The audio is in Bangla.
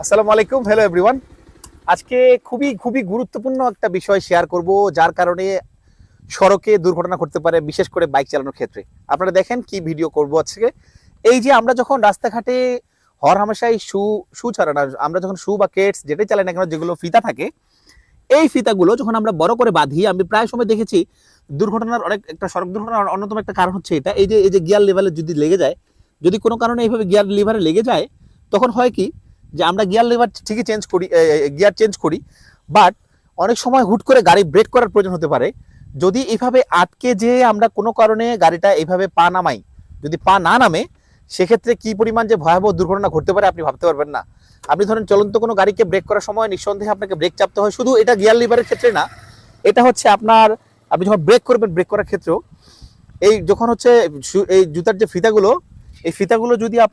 আসসালামু আলাইকুম, হ্যালো এভরিওয়ান। আজকে খুবই খুবই গুরুত্বপূর্ণ একটা বিষয় শেয়ার করব, যার কারণে সড়কে দুর্ঘটনা ঘটতে পারে, বিশেষ করে বাইক চালানোর ক্ষেত্রে। আপনারা দেখেন কি ভিডিও করব আজকে। এই যে আমরা যখন রাস্তাঘাটে হরহামেশাই শু ছাড়া না, আমরা যখন শু বা কেটস যেটাই চালাই না কেন, যেগুলো ফিতা থাকে, এই ফিতাগুলো যখন আমরা বড় করে বাঁধি, আমি প্রায় সময় দেখেছি দুর্ঘটনার অনেক একটা সড়ক দুর্ঘটনার অন্যতম একটা কারণ হচ্ছে এটা। এই যে গিয়ার লেভেলে যদি লেগে যায়, যদি কোনো কারণে এইভাবে গিয়ার লিভারে লেগে যায়, তখন হয় কি যে আমরা গিয়ার লিভার ঠিকই চেঞ্জ করি, গিয়ার চেঞ্জ করি, বাট অনেক সময় হুট করে গাড়ি ব্রেক করার প্রয়োজন হতে পারে। যদি এইভাবে আটকে যে আমরা কোনো কারণে গাড়িটা এইভাবে পা নামাই, যদি পা না নামে, সেক্ষেত্রে কি পরিমাণ যে ভয়াবহ দুর্ঘটনা ঘটতে পারে আপনি ভাবতে পারবেন না। আপনি ধরেন চলন্ত কোনো গাড়িকে ব্রেক করার সময় নিঃসন্দেহে আপনাকে ব্রেক চাপতে হয়। শুধু এটা গিয়ার লিভারের ক্ষেত্রে না, এটা হচ্ছে আপনার, আপনি যখন ব্রেক করবেন, ব্রেক করার ক্ষেত্রেও এই যখন হচ্ছে এই জুতার যে ফিতাগুলো, এই ফিতাগুলো যদি আপনার